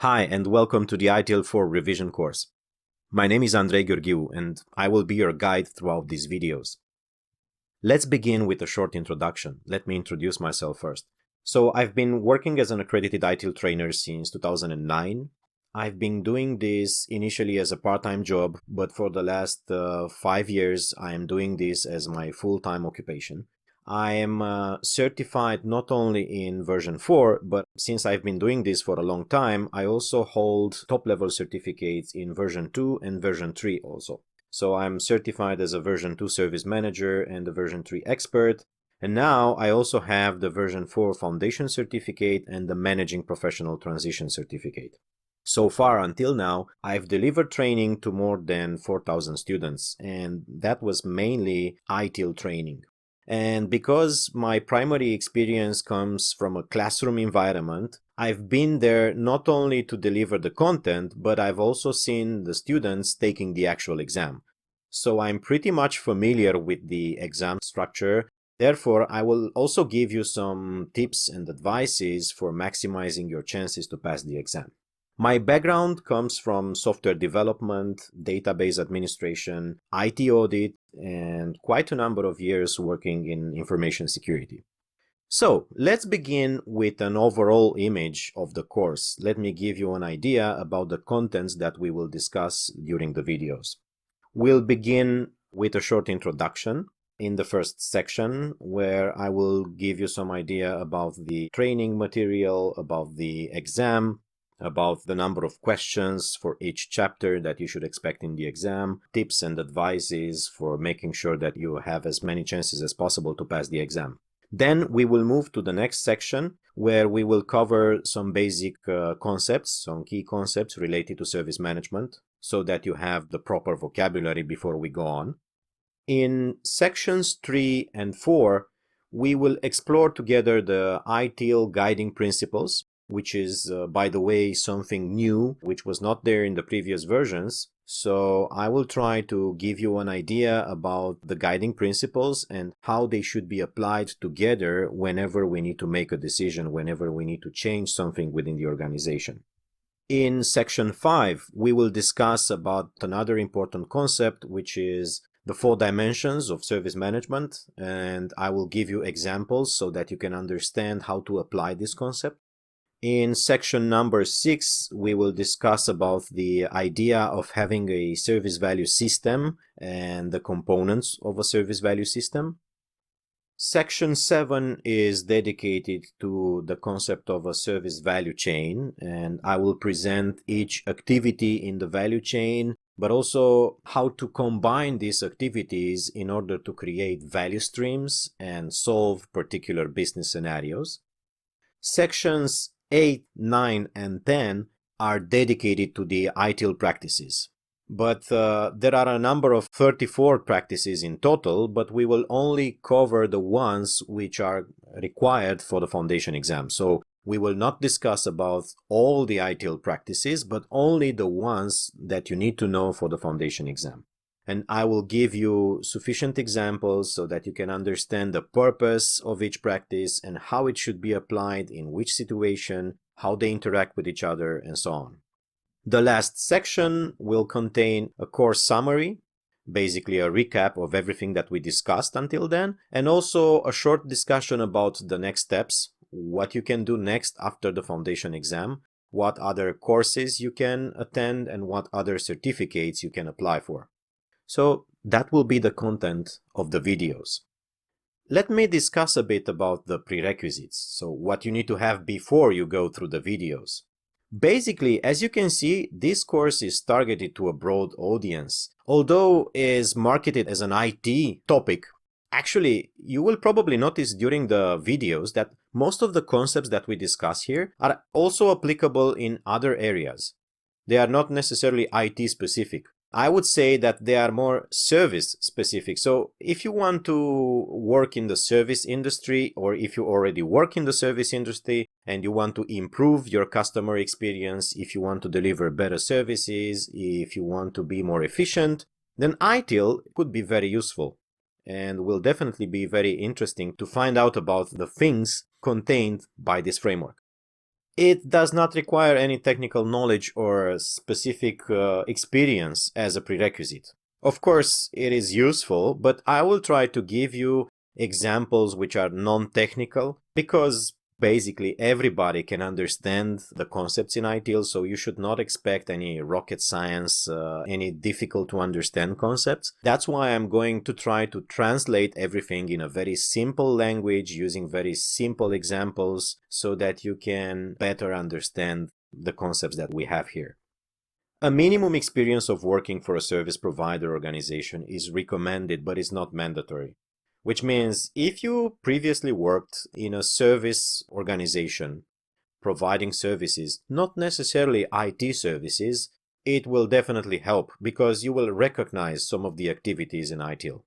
Hi, and welcome to the ITIL 4 revision course. My name is Andrei Gheorghiu, and I will be your guide throughout these videos. Let's begin with a short introduction. Let me introduce myself first. So, I've been working as an accredited ITIL trainer since 2009. I've been doing this initially as a part-time job, but for the last 5 years, I am doing this as my full-time occupation. I am certified not only in version 4, but since I've been doing this for a long time, I also hold top-level certificates in version 2 and version 3 also. So I'm certified as a version 2 service manager and a version 3 expert. And now I also have the version 4 foundation certificate and the managing professional transition certificate. So far until now, I've delivered training to more than 4,000 students, and that was mainly ITIL training. And because my primary experience comes from a classroom environment, I've been there not only to deliver the content, but I've also seen the students taking the actual exam. So I'm pretty much familiar with the exam structure. Therefore, I will also give you some tips and advices for maximizing your chances to pass the exam. My background comes from software development, database administration, IT audit, and quite a number of years working in information security. So let's begin with an overall image of the course. Let me give you an idea about the contents that we will discuss during the videos. We'll begin with a short introduction in the first section, where I will give you some idea about the training material, about the exam, about the number of questions for each chapter that you should expect in the exam, tips and advices for making sure that you have as many chances as possible to pass the exam. Then we will move to the next section, where we will cover some basic concepts, some key concepts related to service management, so that you have the proper vocabulary before we go on. In sections 3 and 4, we will explore together the ITIL guiding principles, which is, by the way, something new, which was not there in the previous versions. So I will try to give you an idea about the guiding principles and how they should be applied together whenever we need to make a decision, whenever we need to change something within the organization. In section 5, we will discuss about another important concept, which is the 4 dimensions of service management, and I will give you examples so that you can understand how to apply this concept. In section number 6, we will discuss about the idea of having a service value system and the components of a service value system. Section 7 is dedicated to the concept of a service value chain, and I will present each activity in the value chain, but also how to combine these activities in order to create value streams and solve particular business scenarios. Sections 8, 9, and 10 are dedicated to the ITIL practices. But there are a number of 34 practices in total, but we will only cover the ones which are required for the foundation exam. So we will not discuss about all the ITIL practices, but only the ones that you need to know for the foundation exam. And I will give you sufficient examples so that you can understand the purpose of each practice and how it should be applied in which situation, how they interact with each other, and so on. The last section will contain a course summary, basically a recap of everything that we discussed until then, and also a short discussion about the next steps, what you can do next after the foundation exam, what other courses you can attend, and what other certificates you can apply for. So that will be the content of the videos. Let me discuss a bit about the prerequisites, so what you need to have before you go through the videos. Basically, as you can see, this course is targeted to a broad audience. Although it is marketed as an IT topic, actually, you will probably notice during the videos that most of the concepts that we discuss here are also applicable in other areas. They are not necessarily IT specific. I would say that they are more service specific. So if you want to work in the service industry, or if you already work in the service industry and you want to improve your customer experience, if you want to deliver better services, if you want to be more efficient, then ITIL could be very useful and will definitely be very interesting to find out about the things contained by this framework. It does not require any technical knowledge or specific experience as a prerequisite. Of course, it is useful, but I will try to give you examples which are non-technical because basically everybody can understand the concepts in ITIL, so you should not expect any rocket science, any difficult to understand concepts. That's why I'm going to try to translate everything in a very simple language using very simple examples so that you can better understand the concepts that we have here. A minimum experience of working for a service provider organization is recommended, but is not mandatory. Which means if you previously worked in a service organization providing services, not necessarily IT services, it will definitely help because you will recognize some of the activities in ITIL.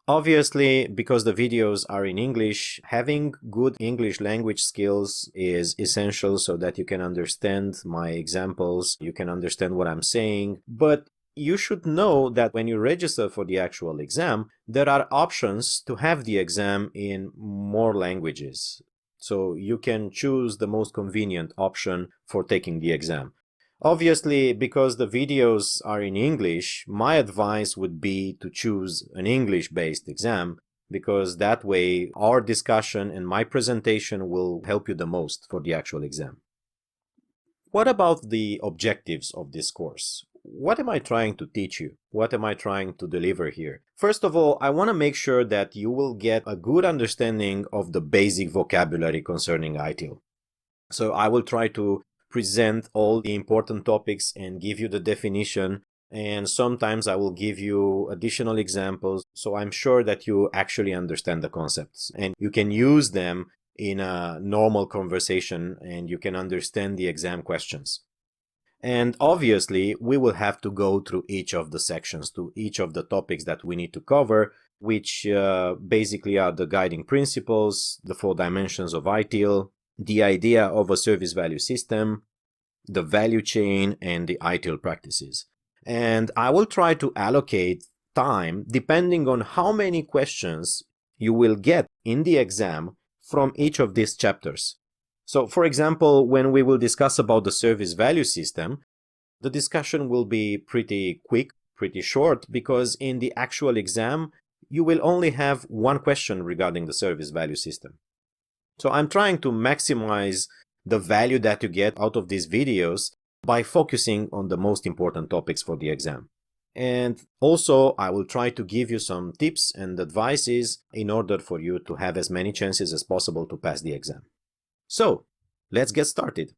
Obviously, because the videos are in English, having good English language skills is essential so that you can understand my examples, you can understand what I'm saying, but you should know that when you register for the actual exam, there are options to have the exam in more languages. So you can choose the most convenient option for taking the exam. Obviously, because the videos are in English, my advice would be to choose an English-based exam because that way our discussion and my presentation will help you the most for the actual exam. What about the objectives of this course? What am I trying to teach you? What am I trying to deliver here? First of all, I want to make sure that you will get a good understanding of the basic vocabulary concerning ITIL. So I will try to present all the important topics and give you the definition, and sometimes I will give you additional examples, so I'm sure that you actually understand the concepts and you can use them in a normal conversation and you can understand the exam questions. And obviously, we will have to go through each of the sections, to each of the topics that we need to cover, which basically are the guiding principles, the 4 dimensions of ITIL, the idea of a service value system, the value chain, and the ITIL practices. And I will try to allocate time depending on how many questions you will get in the exam from each of these chapters. So, for example, when we will discuss about the service value system, the discussion will be pretty quick, pretty short, because in the actual exam, you will only have one question regarding the service value system. So I'm trying to maximize the value that you get out of these videos by focusing on the most important topics for the exam. And also, I will try to give you some tips and advices in order for you to have as many chances as possible to pass the exam. So, let's get started.